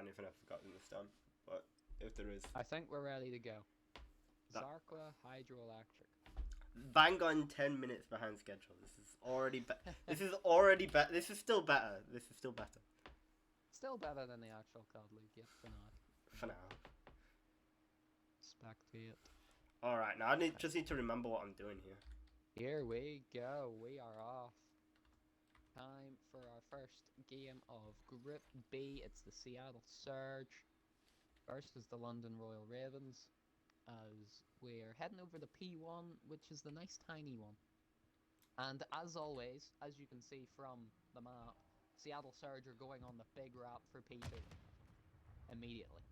anything I've forgotten this time, but if there is, I think we're ready to go. That- Zarqua Hydroelectric. bang on 10 minutes behind schedule. This is already This is already better. This is still better. This is still better. Still better than the actual COD League, yet for now. For now. Spectate. Alright, now I just need to remember what I'm doing here. Here we go. We are off. Time for our first game of Group B. It's the Seattle Surge versus the London Royal Ravens, as we're heading over the P1, which is the nice tiny one. And as always, as you can see from the map, Seattle Surge are going on the big rap for P2 immediately.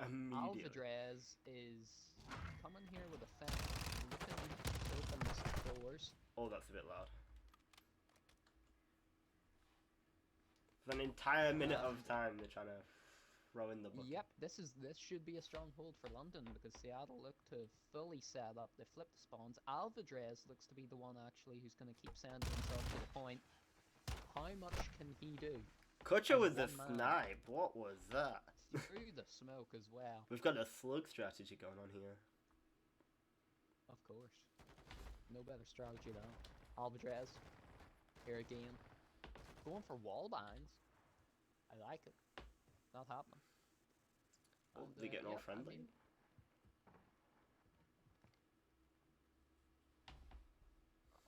Immediately. Alvadrez is coming here with a fence, looking to open the doors. Oh, that's a bit loud. For an entire minute of time, they're trying to throw in the bucket. Yep, this should be a stronghold for London, because Seattle look to fully set up. They flip the spawns. Alvadrez looks to be the one actually who's going to keep sending himself to the point. How much can he do? Kutcher with the one man. snipe. What was that? Through the smoke as well. We've got a slug strategy going on here. Of course. No better strategy than Alvadrez. Here again. Going for wall binds. I like it. Not happening. Oh, And, they getting all yep, friendly. I mean,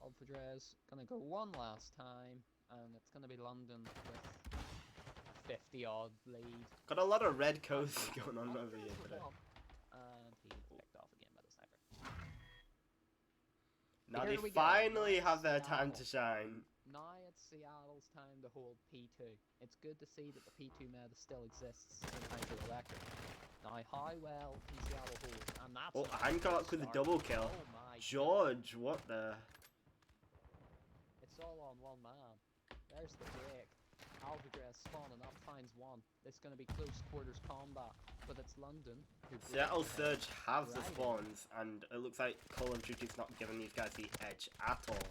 Alvadrez gonna go one last time, and it's gonna be London with 50 odd lead. Got a lot of red coats going on over here today. And he's picked off again by the sniper. Now Here they we go. finally Nice have their time Seattle. to shine. Now it's Seattle's time to hold P2. It's good to see that the P2 meta still exists in Hydroelectric. Now, how well can Seattle hold? And that's Oh, a good Hancock with a start. double kill. Oh my George, what the? It's all on one man. There's the break. Alvadrez spawning up, finds one. It's going to be close quarters combat, but it's London. Who Seattle breaks ahead. Surge have the Right. spawns, and it looks like Call of Duty's not giving these guys the edge at all.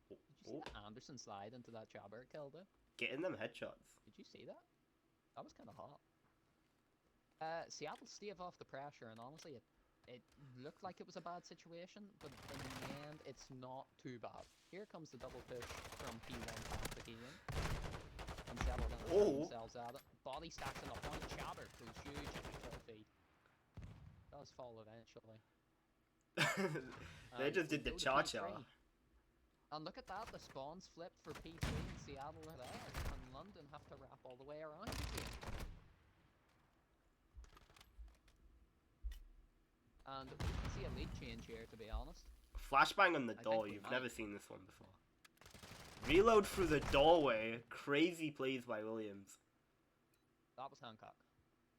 Did you see that Anderson slide into that jabber kill though? Getting them headshots. Did you see that? That was kind of hot. Seattle stave off the pressure, and honestly, it looked like it was a bad situation, but in the end, it's not too bad. Here comes the double push from P1 back again. And Seattle then themselves at it. Body stacks in a point. Jabber goes huge in the kill feed. Does fall eventually. They just did the Go to cha-cha. P3. And look at that, the spawns flipped for P3 and Seattle are there. And London have to wrap all the way around again. And we can see a lead change here, to be honest. Flashbang on the I door. think we You've might. never seen this one before. Reload through the doorway. Crazy plays by Williams. That was Hancock.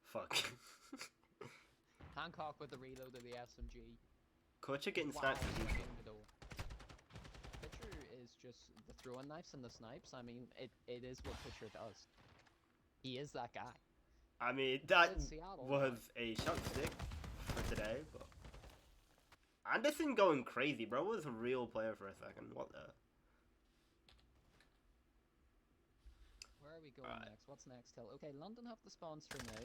Fuck. Hancock with the reload of the SMG. Kutcher getting Wow, sniped as usual. swinging the door. Pitcher is just the throwing knives and the snipes. I mean, it is what Pitcher does. He is that guy. I mean, that It's Seattle, was a shot stick for today, but Anderson going crazy, bro. Was a real player for a second. What the? Where are we going Alright. next? What's next hill? Okay, London have the spawns for now,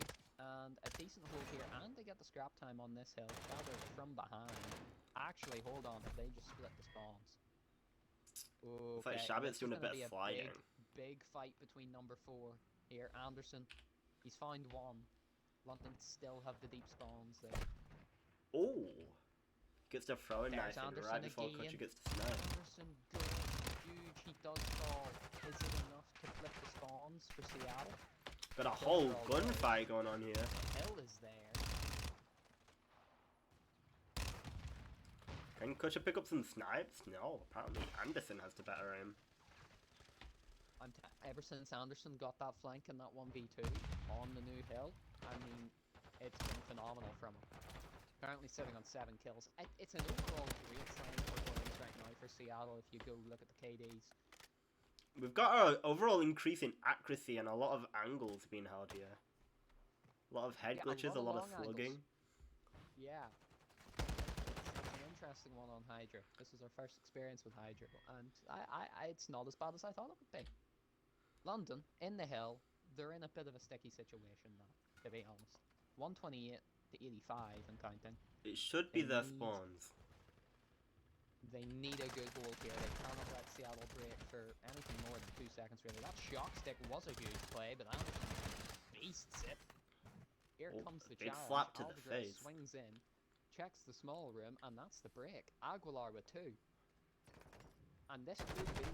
and a decent hold here, and they get the scrap time on this hill. Rather from behind. Actually, hold on, if they just split the spawns. It's like Okay, Shabbat's this is doing a gonna bit be of sliding. big fight between number 4 here. Anderson, he's found one. London still have the deep spawns there. Oh, gets to throw a There's knife in Anderson right before again. Kutcher gets to snipe. Anderson goes huge, he does fall. Is it enough to flip the spawns for Seattle? Got a whole gunfight going on here. Hill is there. Can Kutcher pick up some snipes? No, apparently Anderson has the better aim. Ever since Anderson got that flank in that 1v2 on the new hill, I mean, it's been phenomenal from him. Currently sitting on 7 kills. It's an overall great sign of performance right now for Seattle if you go look at the KDs. We've got an overall increase in accuracy and a lot of angles being held here. A lot of head Yeah, glitches, a lot of long slugging. angles. Yeah. It's an interesting one on Hydra. This is our first experience with Hydra, and it's not as bad as I thought it would be. London, in the hill, they're in a bit of a sticky situation now, to be honest. 128 to 85 and counting. It should be their spawns. They need a good goal here. They cannot let Seattle break for anything more than 2 seconds, really. That shock stick was a huge play, but Anderson beasts it. Here comes the big challenge. slap to the Alvarez face. swings in, checks the small room, and that's the break. Aguilar with 2. And this could be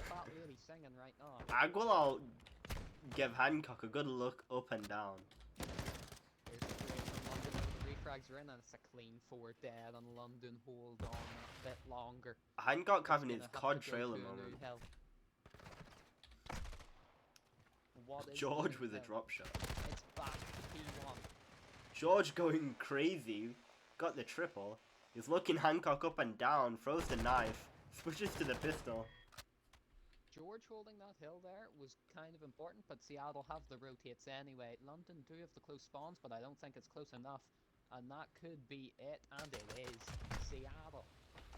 Fat Lady singing right now. Aguilar give Hancock a good look up and down. Here's the break from London. The refrags are in, and it's a clean 4 dead, and London hold on a bit longer. Hancock having his It's gonna COD have to go trailer to a new moment. hill. What is George the with new a hill? drop shot. It's back to P1. George going crazy. Got the triple. He's looking Hancock up and down. Throws the knife. Switches to the pistol. George holding that hill there was kind of important, but Seattle have the rotates anyway. London do have the close spawns, but I don't think it's close enough. And that could be it, and it is. Seattle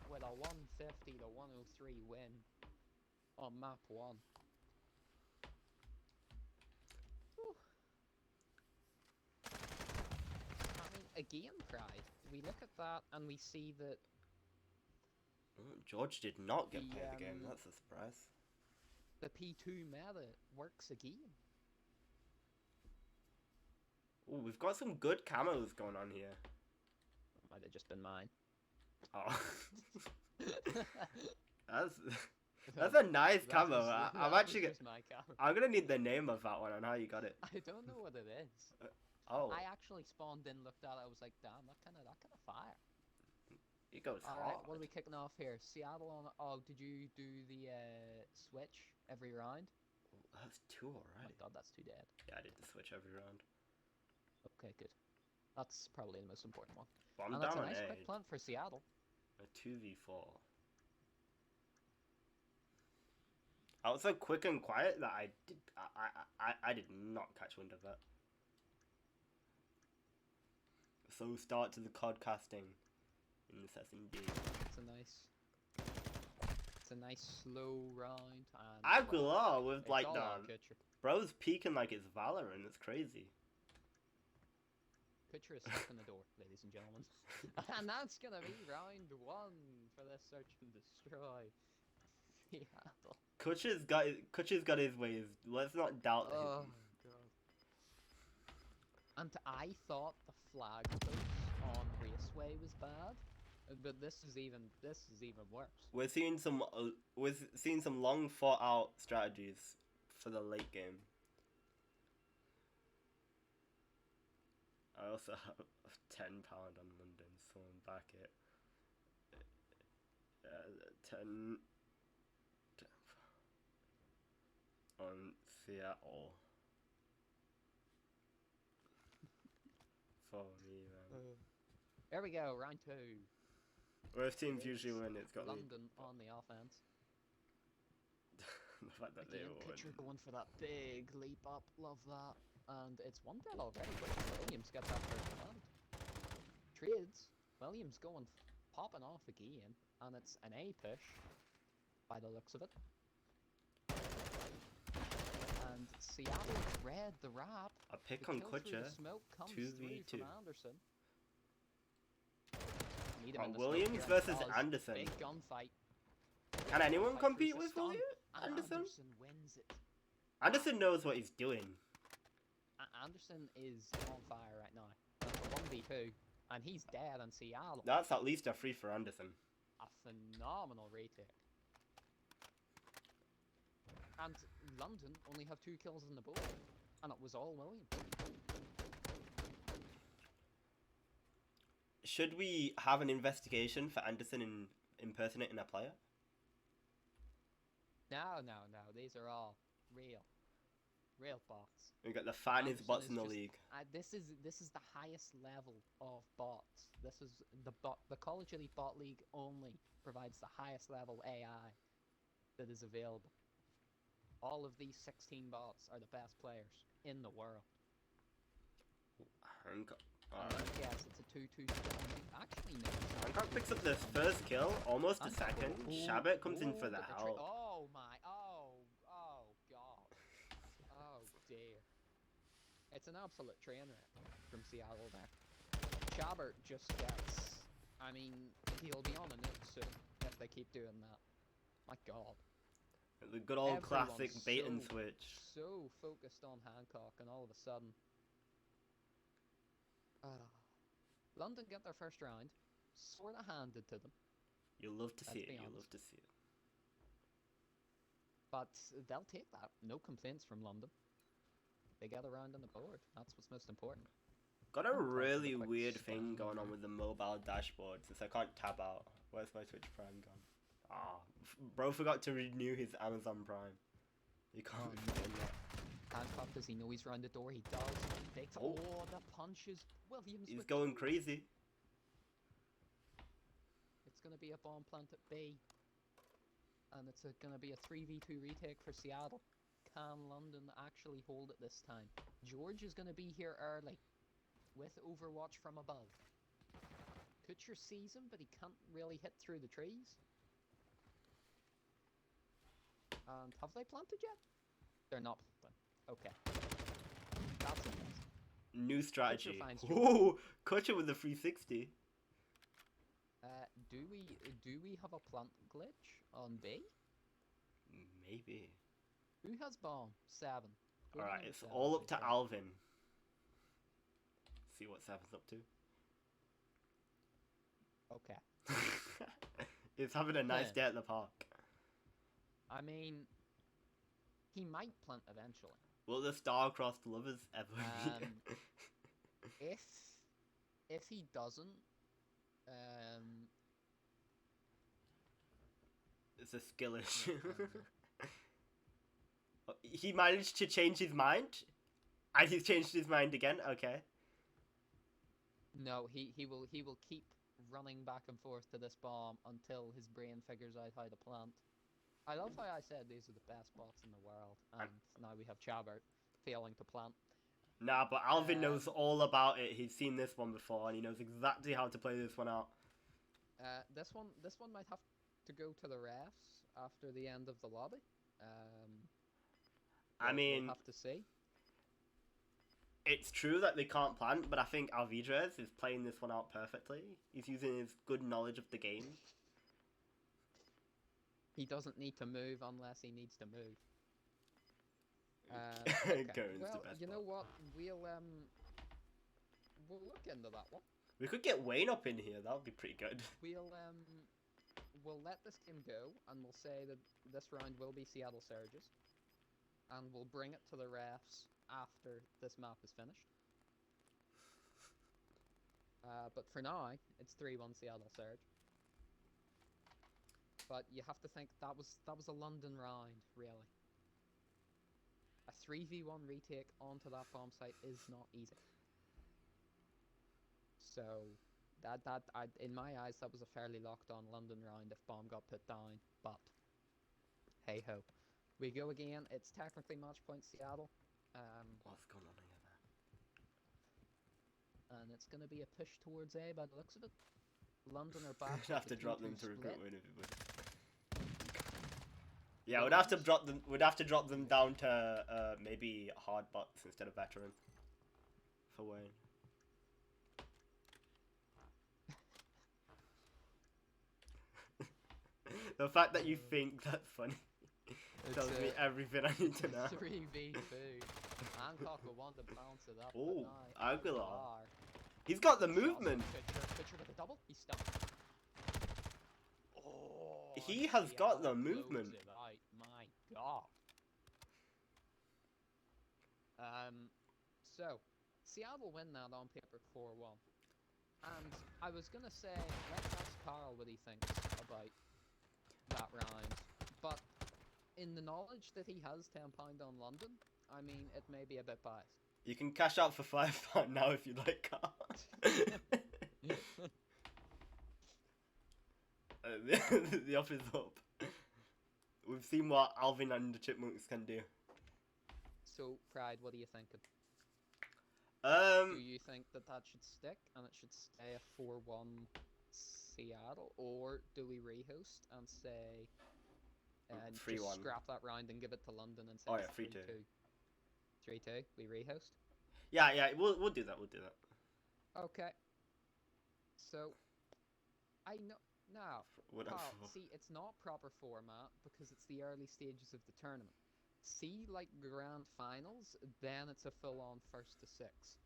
with a 150 to 103 win on map 1. Whew. I mean, a game pride. We look at that and we see that George did not get The, played the game. That's a surprise. the P2 meta works again. Ooh, we've got some good camos going on here. Might have just been mine. Oh. That's a nice camo. I'm actually I'm gonna need the name of that one and how you got it. I don't know what it is. Oh, I actually spawned in, looked at it, I was like, damn, that kind of fire. it goes All hard. right, what are we kicking off here? Seattle on. Oh, did you do the switch every round? That's 2 Oh my already. god, that's 2 dead. Yeah, I did the switch every round. Okay, good. That's probably the most important one. But I'm And that's a down nice on quick plant for Seattle. a 2v4. I was so quick and quiet that I did not catch wind of that. So start to the codcasting in the session D. It's a nice slow round. And Aguilar with it's like all the on Kutcher. bro's peeking like it's Valorant. It's crazy. Kutcher is stuck in the door, ladies and gentlemen. And that's gonna be round 1 for this search and destroy. Seattle. Kutcher's got his ways. Let's not doubt him. Oh god. And I thought the flag post on Raceway was bad, but this is even worse. We're seeing some long thought out strategies for the late game. I also have £10 on London, so I'm back at 10 on Seattle. For me, man. There we go, round 2. Worst teams usually win. It's got London on the offense. the fact that they Again, will Kutcher win. going for that big leap up, love that. And it's 1 dead already, but Williams gets that first round. Trades, Williams popping off again, and it's an A push, by the looks of it. And Seattle read the wrap. A pick The on kill through Kutcher. the smoke comes 2v2. through from Anderson. Need him in the Williams smoke here, versus and it does. Anderson. Big gunfight. Can anyone Fight compete versus with stun, Williams? and Anderson? Anderson wins it. Anderson knows what he's doing. Anderson is on fire right now. That's a 1v2, and he's dead in Seattle. That's at least a free for Anderson. A phenomenal retake. And London only have 2 kills on the board, and it was all Williams. Should we have an investigation for Anderson in impersonating a player? No, these are all real bots. We got the finest Anderson bots is in the just- league. This is the highest level of bots. This is the College Elite Bot League only provides the highest level AI that is available. All of these 16 bots are the best players in the world. Alright. Yes, it's a 2-2 strategy. Actually, no. Hancock picks up the first kill, almost a second. Shabbat comes in for the help. Oh my, oh god. Oh dear. It's an absolute train wreck from Seattle there. Chabert just gets... I mean, he'll be on a nuke soon if they keep doing that. My god. The good old classic Everyone's bait and switch. So focused on Hancock, and all of a sudden... London get their first round, sort of handed to them. You'll love to see Let's it. be You'll honest. love to see it. But they'll take that. No complaints from London. They get a round on the board. That's what's most important. Got a I'm impressed with really the quick weird scan thing going there. on with the mobile dashboard since I can't tab out. Where's my Twitch Prime gone? Ah, bro forgot to renew his Amazon Prime. You can't Oh, retain that. Hancock, does he know he's round the door? He does. He takes Oh. the punches. Williams He's with going two. crazy. It's going to be a bomb plant at B. And it's going to be a 3v2 retake for Seattle. Can London actually hold it this time? George is going to be here early with Overwatch from above. Kutcher sees him, but he can't really hit through the trees. And have they planted yet? They're not planted. Okay. That's interesting. New strategy. finds George. Ooh, Kutcher with the 360. Do we have a plant glitch on B? Maybe. Who has bomb? 7. Good Alright, number it's 7, all up so to far. Alvin. See what Seven's up to. Okay. He's having a nice day at the park. I mean, he might plant eventually. Will the star-crossed lovers ever meet? If he doesn't, it's a skill issue. He managed to change his mind? And he's changed his mind again? Okay. no, he will keep running back and forth to this bomb until his brain figures out how to plant. I love how I said these are the best bots in the world, and now we have Chabert failing to plant. Nah, but Alvin knows all about it. He's seen this one before, and he knows exactly how to play this one out. This one might have to go to the refs after the end of the lobby. I mean, we'll have to see. It's true that they can't plant, but I think Alvidrez is playing this one out perfectly. He's using his good knowledge of the game. He doesn't need to move unless he needs to move. Okay. Well, you know what? We'll look into that one. We could get Wayne up in here. That would be pretty good. We'll let this game go, and we'll say that this round will be Seattle Surges, and we'll bring it to the refs after this map is finished. But for now, it's 3-1 Seattle Surge. But you have to think that was a London round, really. A 3v1 retake onto that bomb site is not easy. So in my eyes, that was a fairly locked on London round if bomb got put down. But hey ho, we go again. It's technically match point Seattle. What's going on here, man? And it's going to be a push towards A by the looks of it. London are back. We'd have to with the drop 2-2 them to split. recruit Wayne if we would. Yeah, we'd have to drop them. We'd have to drop them down to maybe hard bots instead of veteran for Wayne. The fact that you think that's funny tells me everything I need to know. 3v2. Hancock will want to bounce it up. Oh, but no, Aguilar. He's got the He also movement. Pitcher with a double. He's stuck. Oh, He has got the Seattle movement. blows it out. My God. So Seattle win that on paper 4-1. And I was gonna say, let's ask Carl what he thinks about that round. But in the knowledge that he has £10 on London, I mean, it may be a bit biased. You can cash out for £5 now if you like, Carl. The offer's up. We've seen what Alvin and the Chipmunks can do. So, Pride, what are you thinking? Do you think that should stick and it should stay a 4-1 Seattle, or do we rehost and say and 3-1. just scrap that round and give it to London and say 3-2. 3-2? We rehost. Yeah. We'll do that. We'll do that. Okay. So I know now, Whatever. Carl. See, it's not proper format because it's the early stages of the tournament. See, like grand finals, then it's a full-on first to six.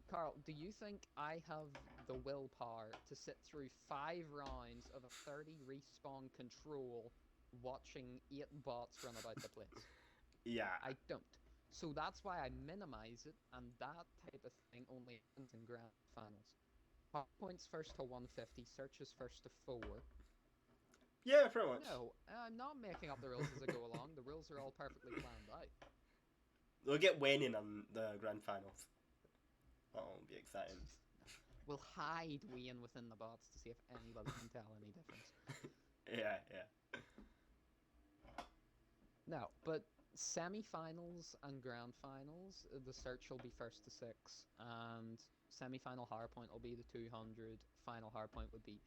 Carl, do you think I have the willpower to sit through 5 rounds of a 30 respawn control watching 8 bots run about the place? Yeah. I don't. So that's why I minimize it, and that type of thing only happens in grand finals. Points first to 150, searches first to 4. Yeah, pretty much. No, I'm not making up the rules as I go along. The rules are all perfectly planned out. We'll get Wayne in on the grand finals. Oh, it'll be exciting. We'll hide Wayne within the bots to see if anybody can tell any difference. Yeah. No, but semi-finals and grand finals, the search will be first to 6, and semi-final hardpoint will be the 200. Final hardpoint would be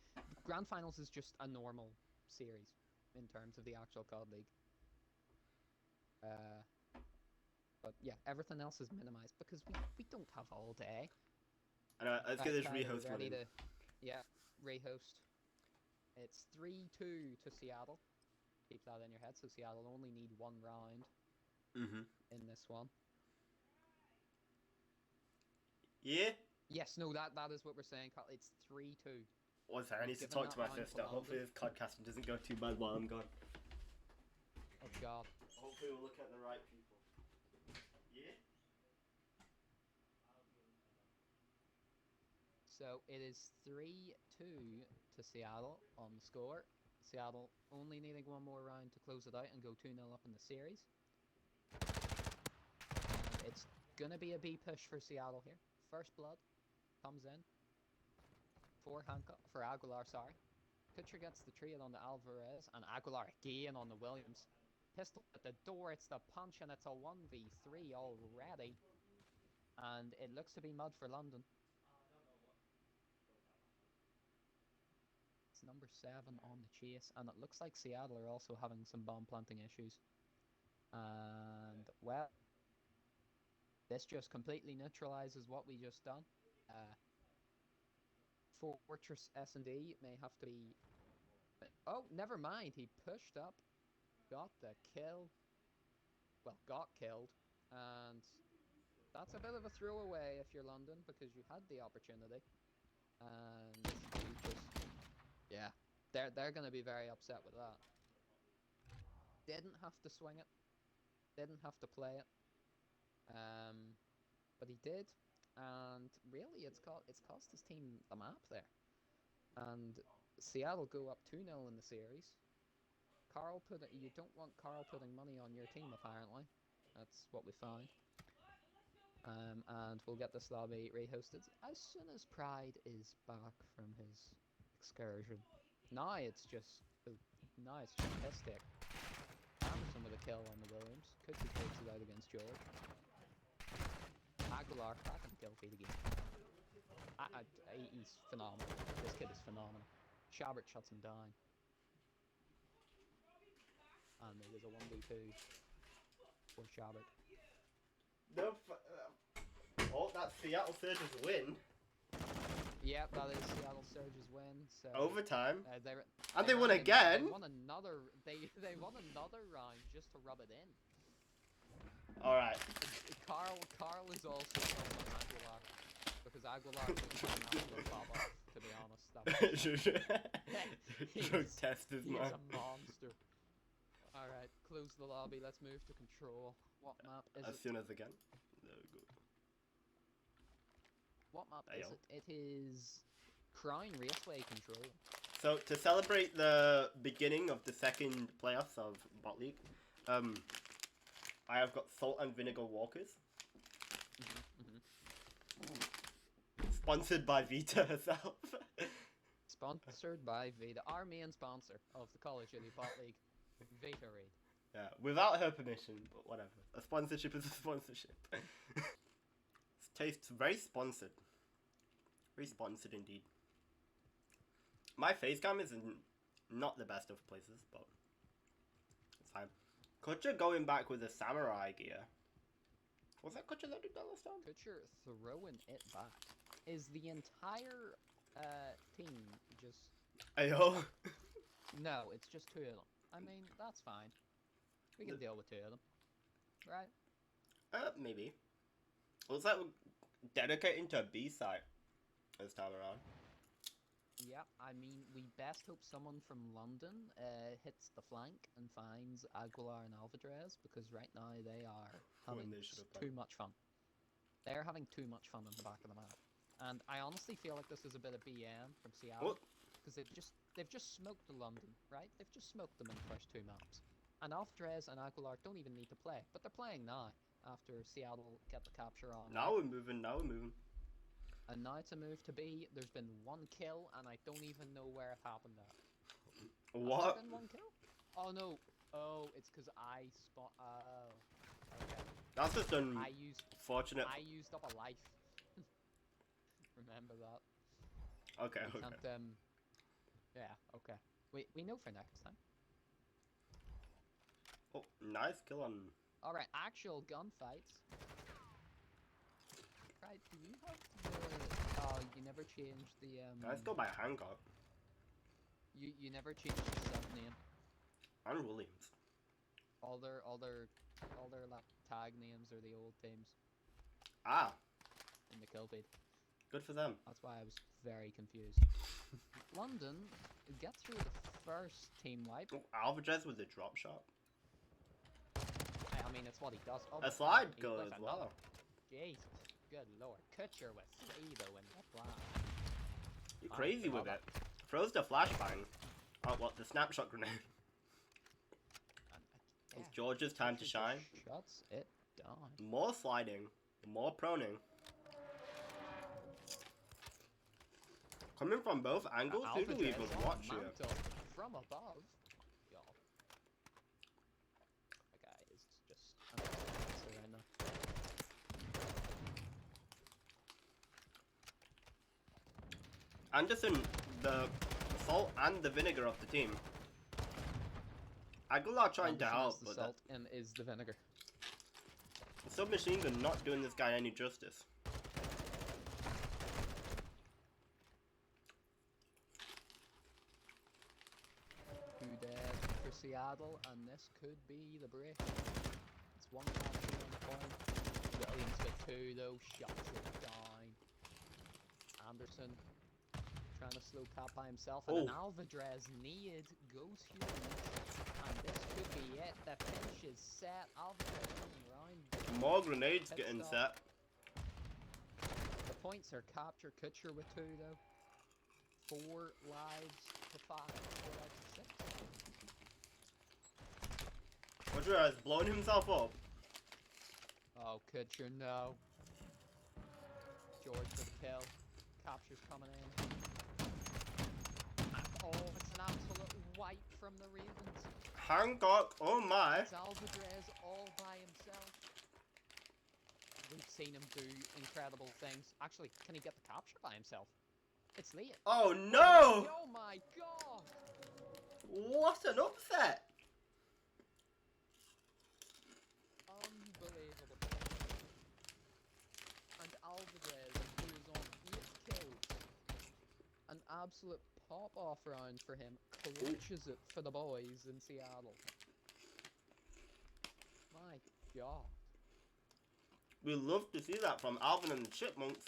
grand finals is just a normal series in terms of the actual COD League. But yeah, everything else is minimized because we don't have all day. And let's get this Tyler, rehost one in. Yeah, rehost. It's 3-2 to Seattle. Keep that in your head. So Seattle only need 1 round in this one. Yeah? Yes, no, that is what we're saying, Carl. It's 3-2. One second, I need to talk to my sister. Hopefully this podcasting doesn't go too bad while I'm gone. Oh, God. Hopefully we'll look at the right people. Yeah? So it is 3-2 to Seattle on the score. Seattle only needing 1 more round to close it out and go 2-0 up in the series. And it's going to be a B push for Seattle here. First blood comes in for Aguilar, sorry. Pitcher gets the trade on the Alvarez, and Aguilar again on the Williams. Pistol at the door, it's the punch, and it's a 1v3 already. And it looks to be mud for London. It's number 7 on the chase, and it looks like Seattle are also having some bomb planting issues. And, well, this just completely neutralizes what we just done. Fortress S&D may have to be... Oh, never mind. He pushed up, got the kill. Well, got killed. And that's a bit of a throwaway if you're London, because you had the opportunity. And you just... Yeah, they're going to be very upset with that. Didn't have to swing it. Didn't have to play it. But he did. And really, it's cost his team the map there. And Seattle go up 2-0 in the series. You don't want Carl putting money on your team, apparently. That's what we found. And we'll get this lobby rehosted as soon as Pride is back from his excursion. Now it's just piss stick. Anderson with a kill on the Williams. Cookie takes it out against George. Aguilar back in the kill feed again. He's phenomenal. This kid is phenomenal. Shabert shuts him down. And it is a 1v2 for Shabert. No, oh, that's Seattle Surge's win. Yep, that is Seattle Surge's win. So overtime. They won again. They won another. They won another round just to rub it in. All right. Carl is also from Aguilar because Aguilar didn't pop off. To be honest, test is he's a monster. All right, close the lobby. Let's move to control. What map is it? As soon as again. There we go. What map is it? It is Crown Raceway Control. So to celebrate the beginning of the second playoffs of Bot League, I have got Salt and Vinegar Walkers. Sponsored by Vita herself. Sponsored by Vita, our main sponsor of the Call of Duty Bot League, Vita Raid. Yeah, without her permission, but whatever. A sponsorship is a sponsorship. It tastes very sponsored. Very sponsored indeed. My face cam is not the best of places, but it's fine. Kutcher going back with the samurai gear. Was that Kutcher that did that last time? Kutcher throwing it back. Is the entire team just... Ayo. No, it's just two of them. I mean, that's fine. We can deal with two of them. Right? Maybe. Was that dedicating to a B site this time around? Yep, I mean, we best hope someone from London hits the flank and finds Aguilar and Alvadrez, because right now they are having too much fun. They're having too much fun on the back of the map. And I honestly feel like this is a bit of BM from Seattle, because they've just smoked London, right? They've just smoked them in the first two maps. And Alvadrez and Aguilar don't even need to play, but they're playing now, after Seattle get the capture on. Now we're moving, now we're moving. And now to move to B, there's been one kill, and I don't even know where it happened at. What? Has there been one kill? Oh no. Oh, it's because I spot. Oh. Okay. That's just unfortunate. I used up a life. Remember that. Okay, We okay. can't, yeah, okay. We know for next time. Oh, nice kill on... Alright, actual gunfights. Right, do you have the... Oh, you never changed the, Let's go by Hancock. You never changed the sub name. And Williams. All their like, tag names are the old teams Ah, in the kill feed. good for them. That's why I was very confused. London get through the first team wipe. Oh, Alvarez with the drop shot. I mean, it's what he does. Oh, A slide he goal with as another. well. Jesus, good lord. Kutcher with 3 though in the flash. You're crazy with it. Throws the flashbang. Oh, what? The snapshot grenade. It's George's time to shine. Shuts it down. More sliding. More proning. Coming from both angles? Who do we even watch here? From above. Y'all. That guy is just... right now. Anderson, the salt and the vinegar of the team. Aguilar trying to help, the but salt and is the vinegar. the submachine gun not doing this guy any justice. 2 dead for Seattle, and this could be the break. It's one capture on the point. Williams with 2 though, shuts it down. Anderson trying to slow cap by himself, and an Alvadrez need goes huge. And this could be it. The finish is set. Alvadrez coming around. More grenades getting set. The points are captured. Kutcher with 2 though. 4 lives to 5. 4 lives to 6. Roger has blown himself up. Oh, Kutcher, no. George with the kill. Capture's coming in. And, oh, it's an absolute wipe from the Ravens. Hancock, oh my. It's Alvadrez all by himself. We've seen him do incredible things. Actually, can he get the capture by himself? It's late. Oh no! Oh my god! What an upset! Unbelievable. And Alvadrez, who is on 8 kills. An absolute pop-off round for him. Clutches it for the boys in Seattle. My god. We love to see that from Alvin and the Chipmunks.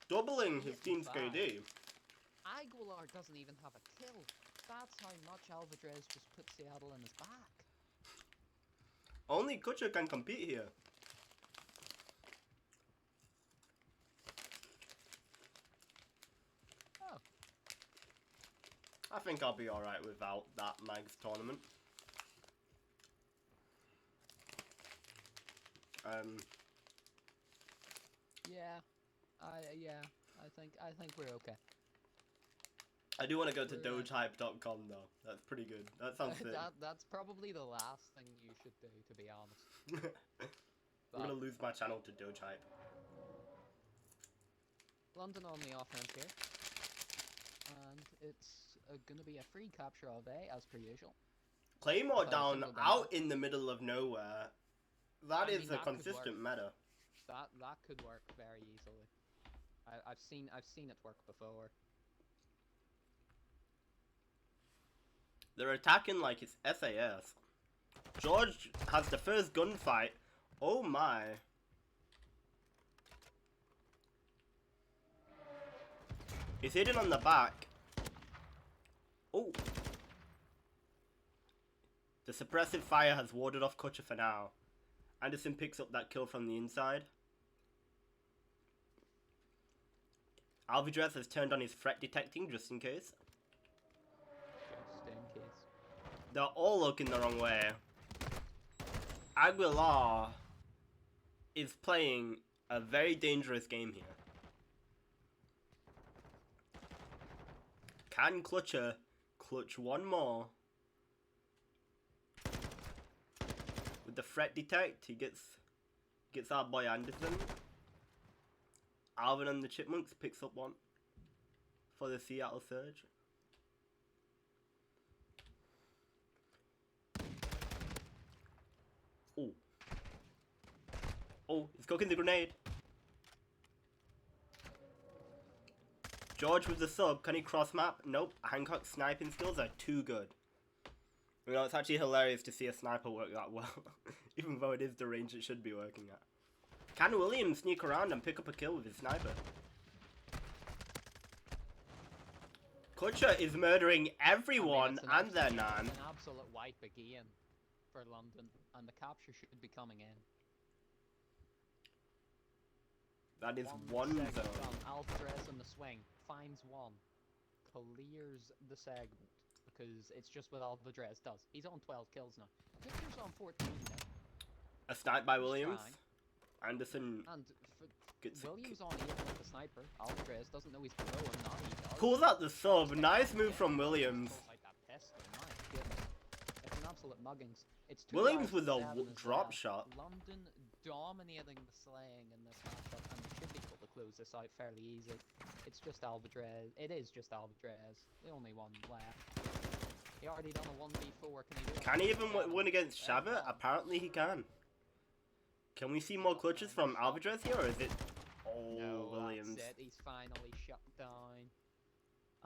Doubling his team's KD. Aguilar doesn't even have a kill. That's how much Alvadrez just put Seattle in his back. Only Kutcher can compete here. Oh. I think I'll be alright without that Mags tournament. I think we're okay. I do want to go to dogehype.com though. That's pretty good. That sounds sick. That's probably the last thing you should do, to be honest. I'm gonna lose my channel to Dogehype. London on the offense here. And it's gonna be a free capture of A, as per usual. Claymore down out in the middle of nowhere. That I is mean, a that could consistent work. meta. That could work very easily. I've seen it work before. They're attacking like it's SAS. George has the first gunfight. Oh my. He's hidden on the back. Oh. The suppressive fire has warded off Kutcher for now. Anderson picks up that kill from the inside. Alvidrez has turned on his threat detecting just in case. Just in case. They're all looking the wrong way. Aguilar is playing a very dangerous game here. Can Clutcher clutch one more? With the threat detect, he gets our boy Anderson. Alvin and the Chipmunks picks up one for the Seattle Surge. Oh. Oh, he's cooking the grenade. George with the sub. Can he cross map? Nope. Hancock's sniping skills are too good. You know, it's actually hilarious to see a sniper work that well. Even though it is the range it should be working at. Can Williams sneak around and pick up a kill with his sniper? Kutcher is murdering everyone and their nan. An absolute wipe again for London, and the capture should be coming in. That is one zone. Alvarez in the swing, finds one, clears the segment, because it's just what Alvarez does. He's on 12 kills now. Victor's on 14 now. A snipe by Williams. Anderson and gets Williams on 8 with the sniper. Alvarez doesn't know he's below him, now he does. Pulls out the sub. Nice move from Williams. Like that pistol, my goodness. It's an absolute muggings. It's Williams with a 2-7 as drop well. shot. London dominating the slaying in this matchup, and they should be able to close this out fairly easy. It's just Alvarez. It is just Alvarez. The only one left. He already done a 1v4. Can he even win against Shabbat? Apparently he can. Can we see more clutches from Alvarez here, or is it... Oh, no, Williams. that's it. He's finally shut down.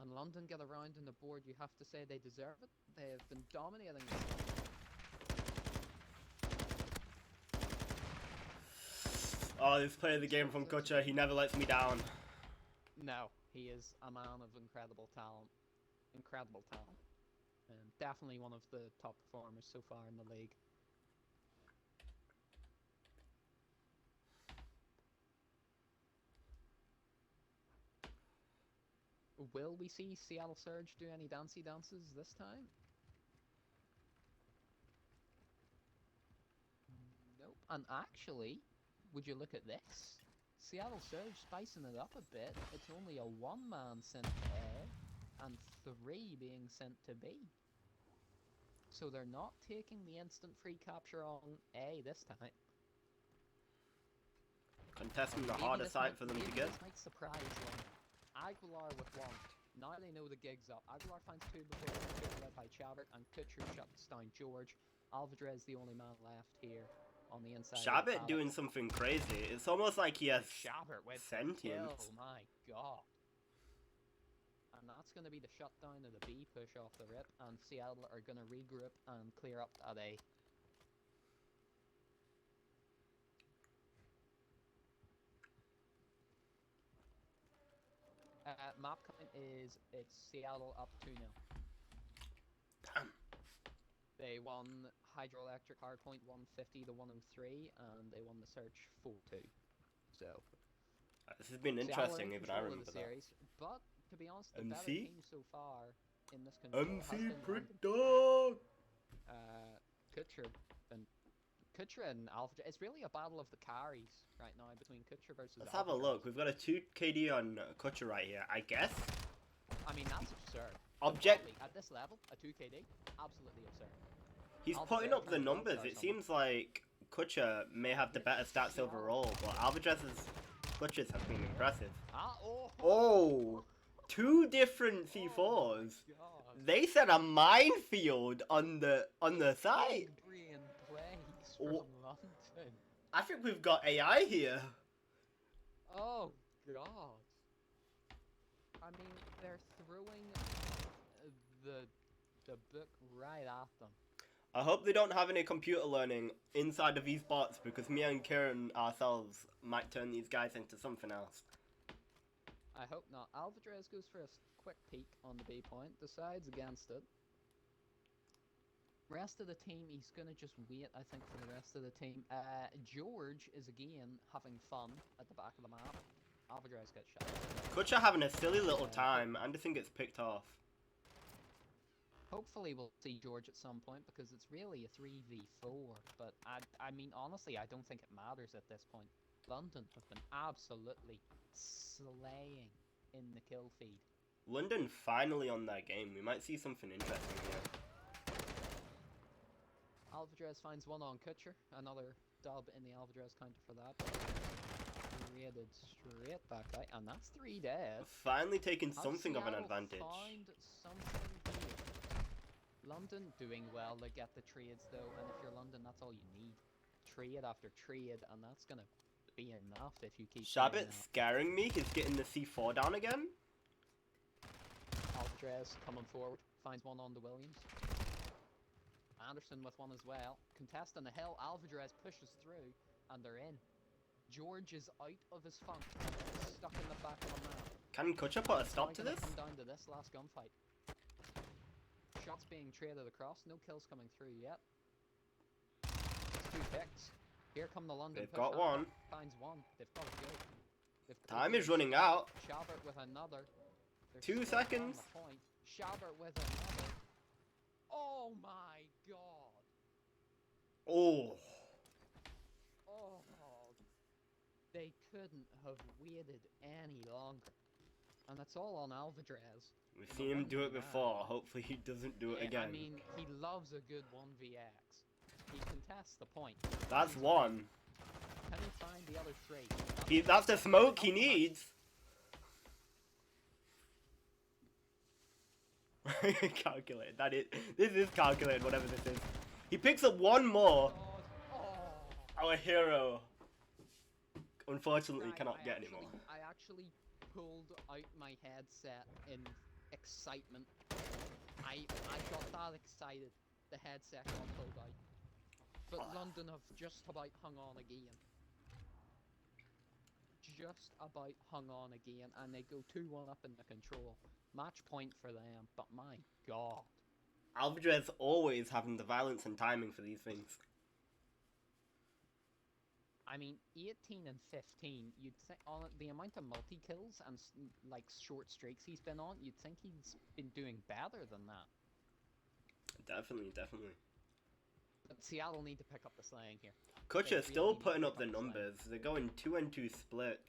And London get around on the board. You have to say they deserve it. They have been dominating. Oh, this player of the game from Kutcher. He never lets me down. No, he is a man of incredible talent. Incredible talent. And definitely one of the top performers so far in the league. Will we see Seattle Surge do any dancey dances this time? Nope. And actually, would you look at this? Seattle Surge spicing it up a bit. It's only a 1-man sent to A, and 3 being sent to B. So they're not taking the instant free capture on A this time. Contesting the hardest site for them to get. This might surprise them. Aguilar with 1. Now they know the gig's up. Aguilar finds 2 before it's led by Chabert, and Kutcher shuts down George. Alvarez the only man left here on the inside. Shabbat doing something crazy. It's almost like he has Chabert with sentience. Oh my god. And that's going to be the shutdown of the B push off the rip, and Seattle are going to regroup and clear up at A. Map count is, it's Seattle up 2-0. Damn. They won Hydroelectric Hardpoint 150 to 103, and they won the search 4-2. So this has been interesting, even I remember that. Series, but to be honest, the better MC? team so far in this control has MC been Brick London. Dog! Kutcher and Alpha. It's really a battle of the carries right now between Kutcher versus Let's have a look. We've got a 2 KD on Kutcher right here, I guess. I mean, that's absurd. Object. At this level, a 2 KD, absolutely absurd. He's putting up the numbers. It seems like Kutcher may have the better stats overall, but Alvarez's clutches have been impressive. Oh! 2 different C4s. Oh, they set a minefield on the site. Adrian plays from London. I think we've got AI here. Oh god. I mean, they're throwing the book right at them. I hope they don't have any computer learning inside of these bots, because me and Kieran ourselves might turn these guys into something else. I hope not. Alvarez goes for a quick peek on the B point, decides against it. Rest of the team, he's gonna just wait, I think, for the rest of the team. George is again having fun at the back of the map. Alvarez gets shot. Kutcher having a silly little time. Anderson gets picked off. Hopefully we'll see George at some point, because it's really a 3v4. But I mean, honestly, I don't think it matters at this point. London have been absolutely slaying in the kill feed. London finally on their game. We might see something interesting here. Alvarez finds one on Kutcher. Another dub in the Alvarez counter for that. Traded straight back out, and that's 3 dead. Finally taking Has something of an Seattle advantage. Found something here. London doing well to get the trades though, and if you're London, that's all you need. Trade after trade, and that's gonna be enough if you keep. Shabbat scaring me. He's getting the C4 down again. Alvarez coming forward, finds one on the Williams. Anderson with one as well. Contest on the hill. Alvarez pushes through, and they're in. George is out of his funk, stuck in the back of the map. Can Kutcher put a stop to this? Come down to this last gunfight. Shots being traded across, no kills coming through yet. It's 2 picks. Here come the London. They've got one. Finds one. They've got to go. Time is running out. Shabert with another. 2 seconds. Shabert with another. Oh my god. Oh. Oh. They couldn't have waited any longer. And that's all on Alvarez. We've seen him do it before. Hopefully he doesn't do it again. I mean, he loves a good 1vx. He contests the point. That's one. Can he find the other 3? That's the smoke he needs. Calculated. This is calculated, whatever this is. He picks up one more. Our hero. Unfortunately, cannot get any more. I actually pulled out my headset in excitement. I got that excited. The headset got pulled out. But London have just about hung on again. Just about hung on again, and they go 2-1 up in the control. Match point for them, but my god. Alvarez always having the violence and timing for these things. I mean, 18 and 15, you'd think on the amount of multi-kills and like short streaks he's been on, you'd think he's been doing better than that. Definitely. But Seattle need to pick up the slaying here. Kutcher still putting up the numbers. They're going 2-2 split.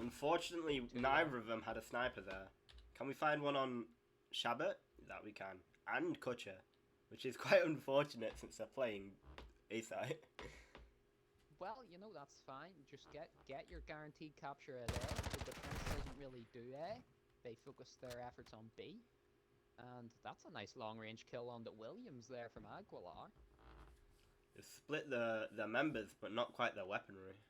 Unfortunately, neither of them had a sniper there. Can we find one on Shabbat? That we can. And Kutcher. Which is quite unfortunate since they're playing A-side. Well, you know, that's fine. Just get your guaranteed capture at A. The defense doesn't really do A. They focus their efforts on B. And that's a nice long-range kill on the Williams there from Aguilar. They split the members, but not quite their weaponry.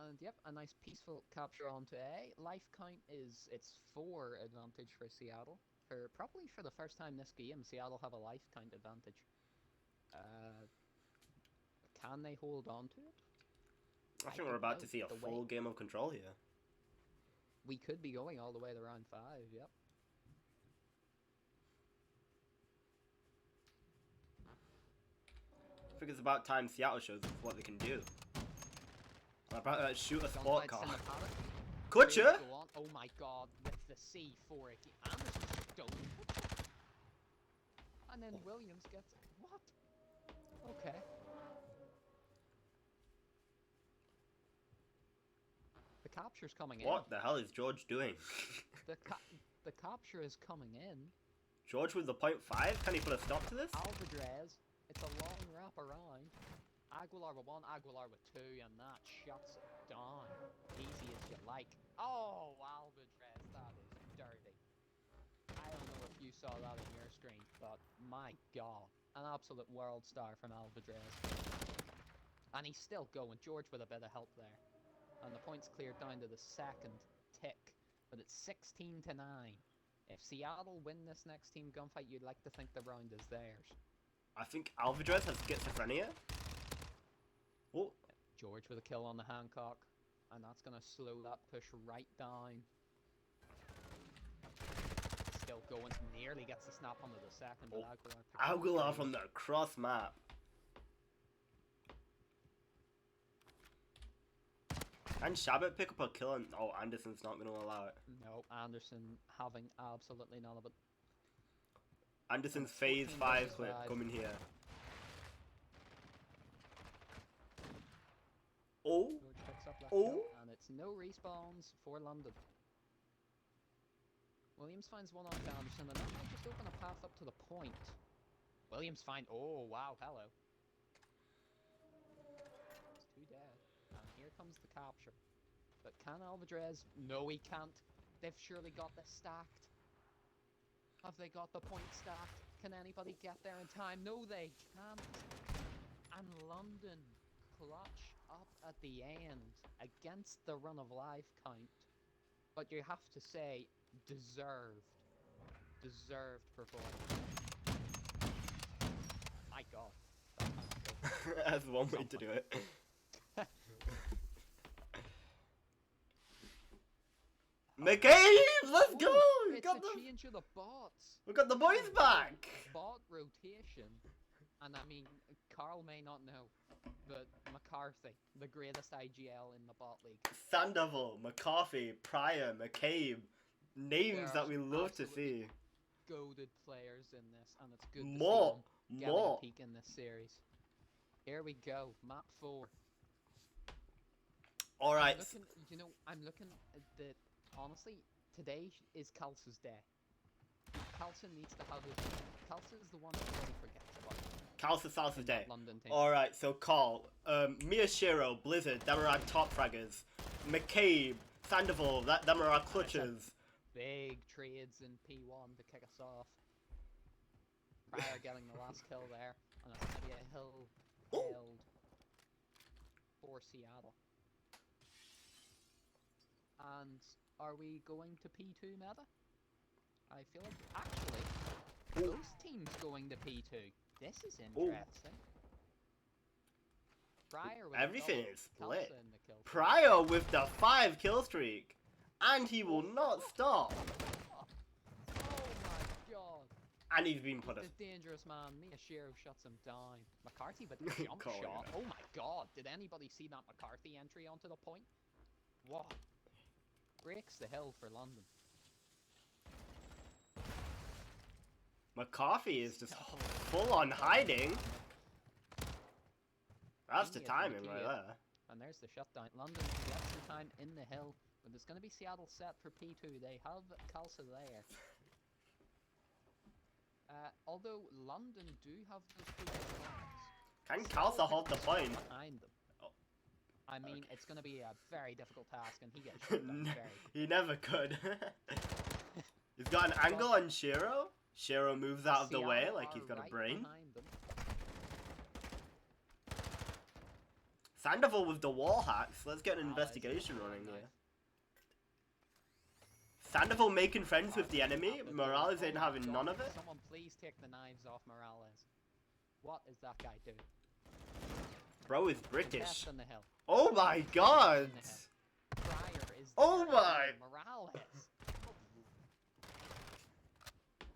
And yep, a nice peaceful capture onto A. Life count it's 4 advantage for Seattle. Probably for the first time this game, Seattle have a life count advantage. Can they hold on to it? I think we're about to see a full game of control here. We could be going all the way to round 5, yep. I think it's about time Seattle shows us what they can do. I'm about to shoot a sport car. Kutcher? Oh my god, with the C4 again. Anderson stolen Kutcher. And then Williams gets it. What? Okay. The capture's coming in. What the hell is George doing? The capture is coming in. George with the .5? Can he put a stop to this? Alvarez, it's a long wrap around. Aguilar with 1, Aguilar with 2, and that shuts it down. Easy as you like. Oh, Alvarez, that is dirty. I don't know if you saw that on your screen, but my god, an absolute world star from Alvarez. And he's still going. George with a bit of help there. And the points cleared down to the second tick. But it's 16-9. If Seattle win this next team gunfight, you'd like to think the round is theirs. I think Alvarez has schizophrenia. Oh. George with a kill on the Hancock. And that's going to slow that push right down. Still going. Nearly gets the snap onto the second. But Aguilar from the cross map. Can Shabbat pick up a kill? And, oh, Anderson's not going to allow it. No, Anderson having absolutely none of it. Anderson's phase 5 clip coming here. Oh. George picks up that kill, and it's no respawns for London. Williams finds one on Anderson, and that might just open a path up to the point. Williams find. Oh, wow, hello. It's two dead. And here comes the capture. But can Alvarez? No, he can't. They've surely got this stacked. Have they got the point stacked? Can anybody get there in time? No, they can't. And London clutch up at the end against the run of life count. But you have to say, deserved performance. My god. That's one way to do it. McCabe, let's go! It's a change of the bots. We got the boys back! Bot rotation. And I mean, Carl may not know, but McCarthy, the greatest IGL in the bot league. Sandoval, McCarthy, Pryor, McCabe. Names that we love to see. Goated players in this, and it's good to see them getting a peek in this series. Here we go, map 4. Alright. I'm looking at the... Honestly, today is Kalsa's day. Kalsa needs to have his... Kalsa is the one that everybody forgets about. Kalsa's day. Alright, so Carl, Miyashiro, Blizzard, them are our top fraggers. McCabe, Sandoval, them are our clutches. Big trades in P1 to kick us off. Pryor getting the last kill there. And it's going to be a hill held for Seattle. And are we going to P2 meta? I feel like actually those teams going to P2. This is interesting. Pryor with everything is split. in the kill Pryor with the 5 kill streak, and he will not stop. Oh my god! And he's been put. The dangerous man. Miyashiro shuts him down. McCarthy with the jump shot. Oh my god! Did anybody see that McCarthy entry onto the point? What? Breaks the hill for London. McCarthy is just full on hiding. That's the timing right there. And there's the shutdown. London gets some time in the hill, but it's going to be Seattle set for P2. They have Kalsa there. Although London do have those two points. Can Kalsa hold the point? Behind them. I mean, it's going to be a very difficult task, and he gets shut down very quickly. He never could. He's got an angle on Shiro. Shiro moves out of the way like he's got a brain. Sandoval with the wall hacks. Let's get an investigation running here. Sandoval making friends with the enemy. Morales ain't having none of it. Someone please take the knives off Morales. What is that guy doing? Bro is British. On the hill. Oh my god! Pryor is oh my! Morales.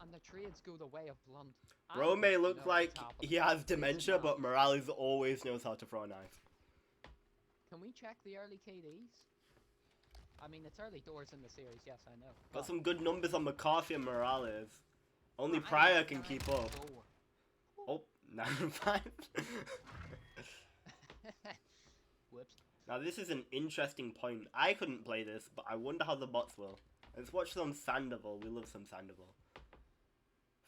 And the trades go the way of Blunt. Bro may look like he has dementia, but Morales always knows how to throw a knife. Can we check the early KDs? I mean, it's early doors in the series, yes, I know. Got some good numbers on McCarthy and Morales. Only Pryor can keep up. Oh, 9-5. Whoops. Now this is an interesting point. I couldn't play this, but I wonder how the bots will. Let's watch some Sandoval. We love some Sandoval.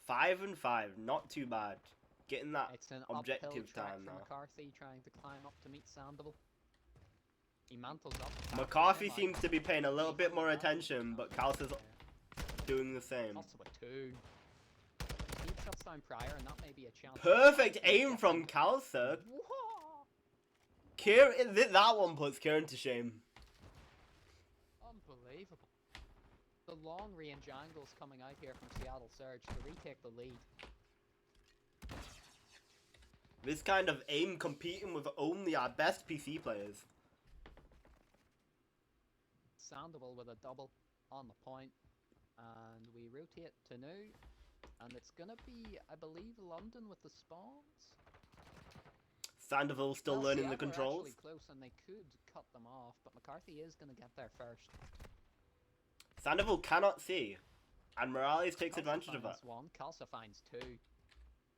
5-5, not too bad. Getting that objective time now. McCarthy trying to climb up to meet Sandoval. He mantles up. McCarthy seems to be paying a little bit more attention, but Kalsa's doing the same. Also a 2. Deep shots down prior, and that may be a chance. Perfect aim from Kalsa. Kieran, that one puts Kieran to shame. Unbelievable. The long range angles coming out here from Seattle Surge to retake the lead. This kind of aim competing with only our best PC players. Sandoval with a double on the point. And we rotate to new. And it's going to be, I believe, London with the spawns. Sandoval still learning the controls. Actually close and they could cut them off, but McCarthy is going to get there first. Sandoval cannot see. And Morales takes advantage of that. One. Kalsa finds 2.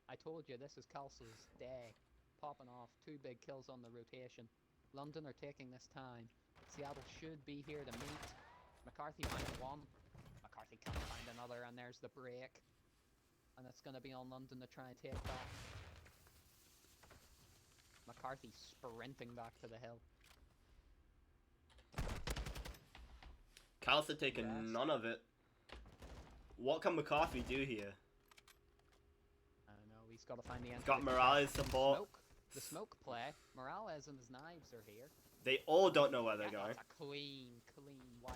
I told you, this is Kalsa's day. Popping off 2 big kills on the rotation. London are taking this time. Seattle should be here to meet. McCarthy finds 1. McCarthy can't find another, and there's the break. And it's going to be on London to try and take that. McCarthy sprinting back to the hill. Kalsa taking none of it. What can McCarthy do here? I don't know, he's got to find the end. Got Morales support. The smoke play. Morales and his knives are here. They all don't know where they're going. That's a clean wipe.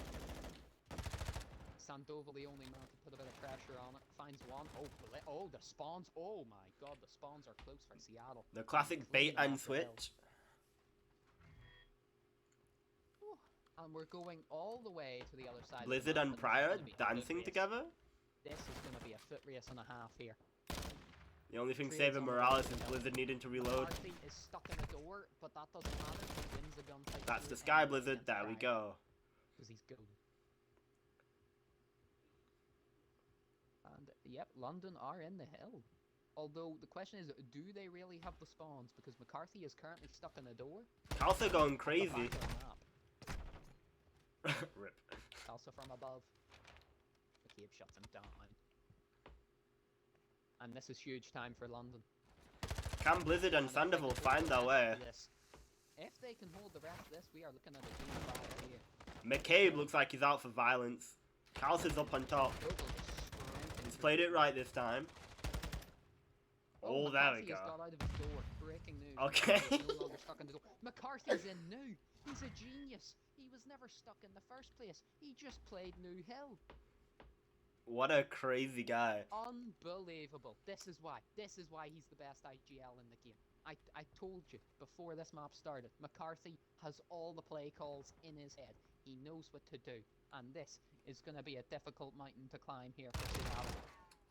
Sandoval, the only man to put a bit of pressure on it. Finds 1. Oh, the spawns. Oh my god, the spawns are close for Seattle. The classic bait and switch. And we're going all the way to the other side. Blizzard and Pryor dancing together? This is going to be a foot race and a half here. The only thing saving Morales is Blizzard needing to reload. McCarthy is stuck in a door, but that doesn't matter. He wins the gunfight. That's the Sky Blizzard. There we go. Because he's good. And yep, London are in the hill. Although the question is, do they really have the spawns? Because McCarthy is currently stuck in a door. Kalsa going crazy. Rip. Also from above. The cave shuts him down. And this is huge time for London. Can Blizzard and Sandoval find their way? If they can hold the rest of this, we are looking at a team 5 here. McCabe looks like he's out for violence. Kalsa's up on top. He's played it right this time. Oh, there we go. Got out of his door. Breaking news. Okay. No longer stuck in the door. McCarthy's in new. He's a genius. He was never stuck in the first place. He just played New Hill. What a crazy guy. Unbelievable. This is why he's the best IGL in the game. I told you before this map started, McCarthy has all the play calls in his head. He knows what to do. And this is going to be a difficult mountain to climb here for Seattle.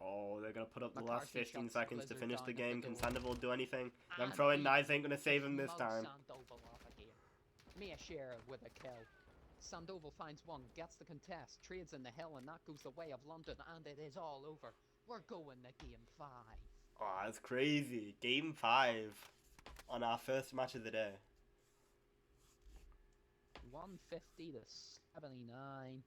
Oh, they're going to put up the last McCarthy 15 seconds to finish the game. Can door. Sandoval do anything? Them throwing knives ain't going to save him this time. Sandoval off again. Mia Shera with a kill. Sandoval finds 1, gets the contest, trades in the hill, and that goes the way of London, and it is all over. We're going to game 5. Oh, that's crazy. Game 5 on our first match of the day. 150 to 79.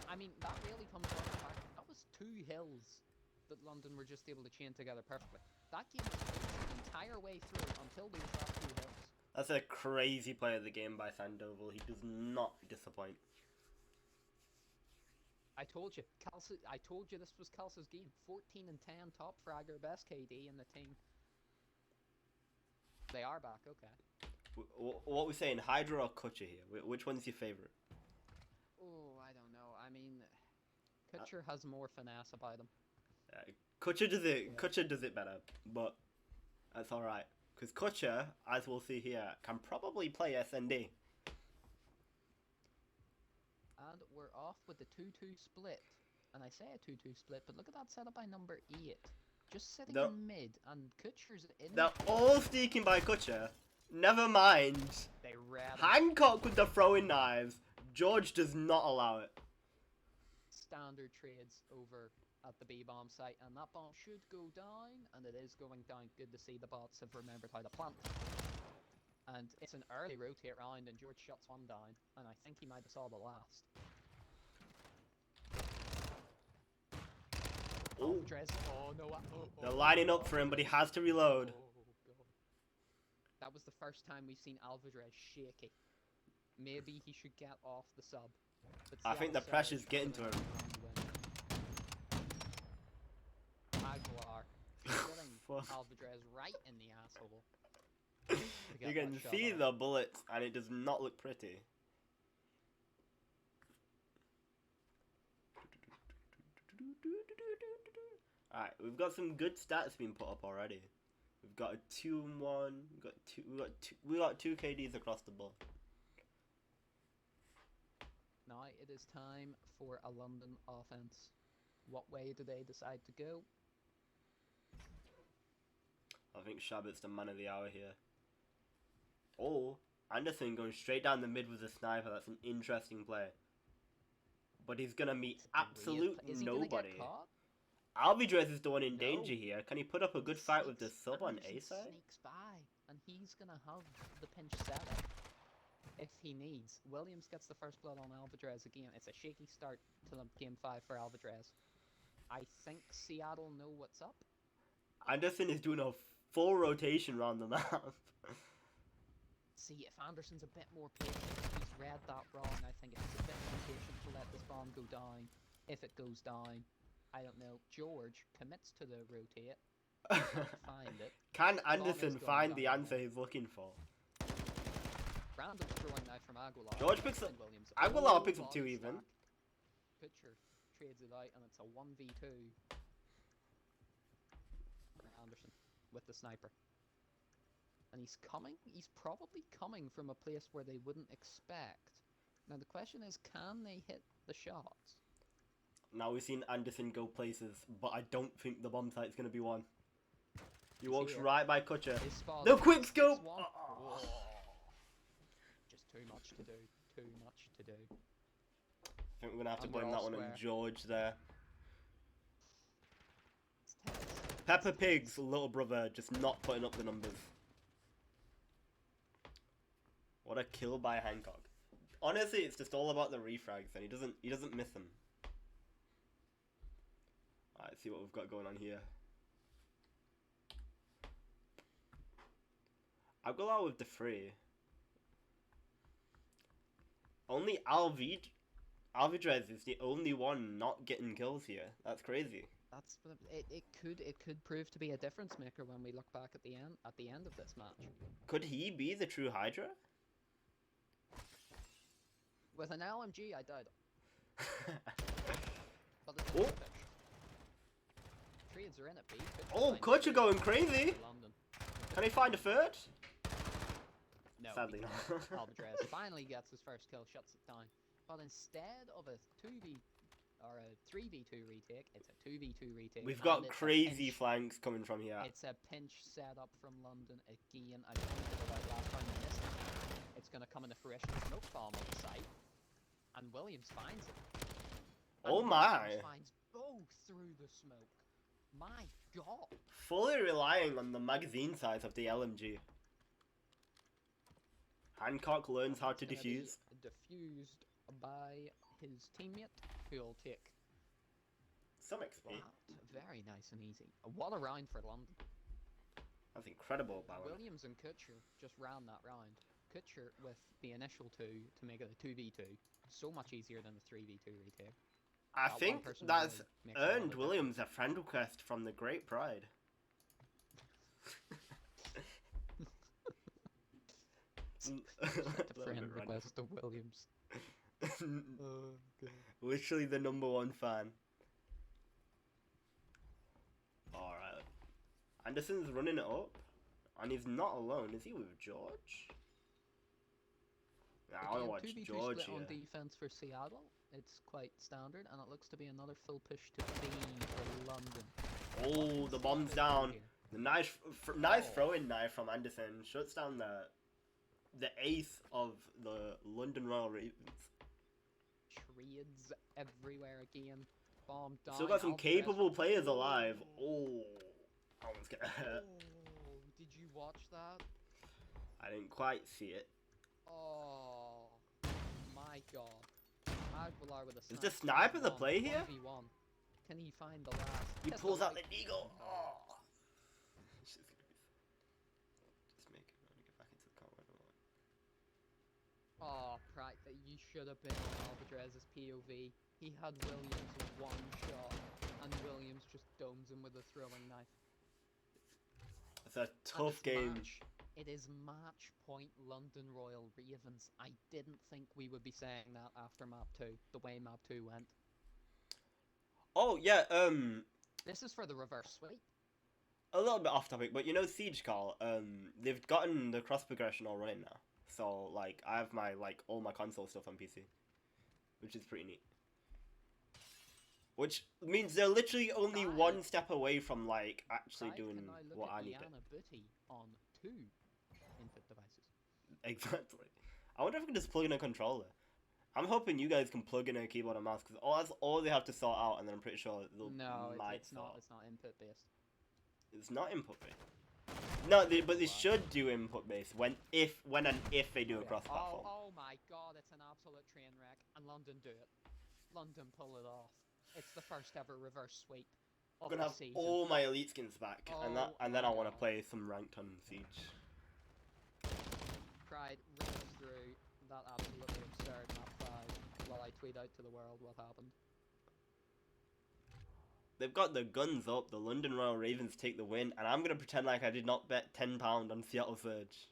I mean, that really comes down to the fact that was 2 hills that London were just able to chain together perfectly. That game was the entire way through until these last 2 hills. That's a crazy play of the game by Sandoval. He does not disappoint. I told you, I told you this was Kalsa's game. 14 and 10, top fragger, best KD in the team. They are back, okay. What we saying, Hydra or Kutcher here? Which one's your favorite? Oh, I don't know. I mean, Kutcher has more finesse about him. Kutcher does it. Yeah. Kutcher does it better, but that's all right. Because Kutcher, as we'll see here, can probably play SND. And we're off with the 2-2 split. And I say a 2-2 split, but look at that setup by number 8. Just sitting in mid, and Kutcher's in. They're all sneaking by Kutcher. Never mind. They read Hancock with the throwing knives. George does not allow it. Standard trades over at the B-bomb site, and that bomb should go down, and it is going down. Good to see the bots have remembered how to plant. And it's an early rotate round, and George shuts 1 down, and I think he might have saw the last. Oh, oh no! They're lining up for him, but he has to reload. God. That was the first time we've seen Alvarez shaky. Maybe he should get off the sub. But I think the Seattle pressure's Surge getting to winning him. the win. Aguilar hitting Fuck. Alvarez right in the asshole. to You get can that shot see off. the bullets, and it does not look pretty. Alright, we've got some good stats being put up already. We've got a 2-1. We got two KDs across the board. Now it is time for a London offense. What way do they decide to go? I think Shabbat's the man of the hour here. Oh, Anderson going straight down the mid with a sniper. That's an interesting play. But he's gonna meet absolute Is he nobody. Gonna get caught? Alvidrez is the one in No. danger here. Can he put up a good fight with the sub on A Anderson side? sneaks by, and he's gonna have the pinch setup if he needs. Williams gets the first blood on Alvarez again. It's a shaky start to the game 5 for Alvarez. I think Seattle know what's up. Anderson is doing a full rotation around the map. See, if Anderson's a bit more patient, he's read that wrong. I think if he's a bit more patient to let this bomb go down, if it goes down, I don't know. George commits to the rotate. Can't find it. Can Bomb is Anderson going find the down answer again. he's looking for? Random throwing knife from Aguilar. George picks up. Williams. Aguilar picks up body 2 even. stack. Pitcher trades it out, and it's a 1v2. for Anderson with the sniper. And he's coming. He's probably coming from a place where they wouldn't expect. Now the question is, can they hit the shots? Now we've seen Anderson go places, but I don't think the bomb site's going to be one. He walks here. right by Kutcher. His spot The is quick scope! one. Oh. Whoa. Just too much to do. Too much to do. I think we're going to have to And we're blame that all one on square. George there. It's tense. Peppa Pig's little brother just not putting up the numbers. What a kill by Hancock. Honestly, it's just all about the refrags, and he doesn't miss them. Alright, let's see what we've got going on here. Aguilar with the free. Only Alvidrez is the only one not getting kills here. That's crazy. That's it could prove to be a difference maker when we look back at the end of this match. Could he be the true Hydra? With an LMG, I doubt it. But it's Oh. a pitch. Trades are in at B. Oh, Kutcher going crazy! London. Can he find a third? No, Sadly he not. can't. Alvarez finally gets his first kill, shuts it down. But instead of a 2v or a 3v2 retake, it's a 2v2 retake. We've and got it's a crazy pinch. flanks coming from here. It's a pinch setup from London again. I pointed it out last time in this. It's going to come into fruition. Smoke bomb on the site, and Williams finds it. And Oh my! Williams finds both through the smoke. My God! Fully relying on the magazine size of the LMG. Hancock learns how to It's gonna be defuse. Diffused by his teammate, who'll take Some XP. that. Very nice and easy. What a round for London. That's incredible, Bowen. Williams and Kutcher just ran that round. Kutcher with the initial 2 to make it a 2v2. So much easier than a 3v2 retake. I That one think person that's really makes a lot of earned difference. Williams a friend request from the Great Pride. The friend request of Williams. Literally the #1 fan. Alright. Anderson's running it up. And he's not alone. Is he with George? Nah, I want to watch 2v2 George split on here. defense for Seattle. It's quite standard, and it looks to be another full push to B for London. Oh, the bomb's down. The nice throwing knife from Anderson shuts down the ace of the London Royal Ravens. Trades everywhere again. Bomb down. Still got some Alvarez. capable players alive. Oh, that one's gonna hurt. Oh, did you watch that? I didn't quite see it. Oh, my God. Aguilar with a Is the snipe. sniper the play here? 1v1. Can he find the last? He Hits pulls out the light. eagle. Oh. It's just gonna be. Just make it. Get back into the car. Oh, you should have been on Alvarez's POV. He had Williams one shot, and Williams just domes him with a throwing knife. It's a tough game. It is match point London Royal Ravens. I didn't think we would be saying that after map 2, the way map 2 went. Oh, yeah, This is for the reverse sweep. a little bit off topic, but you know Siege Call, they've gotten the cross progression all running now. So, like, I have my, like, all my console stuff on PC. Which is pretty neat. Which means they're literally only one step away from, like, actually doing what I need to. Booty on 2 input devices. Exactly. I wonder if we can just plug in a controller. I'm hoping you guys can plug in a keyboard and mouse, because that's all they have to sort out, and then I'm pretty sure they'll it's not input based. It's not input based. No, but they should do input based when and if they do a cross platform. Oh my god, it's an absolute train wreck, and London do it. London pull it off. It's the first ever reverse sweep of I'm gonna have season. all my elite skins back, and then I want to play some ranked on Siege. Pride runs through that absolutely absurd map 5 while I tweet out to the world what happened. They've got the guns up. The London Royal Ravens take the win, and I'm gonna pretend like I did not bet £10 on Seattle Surge.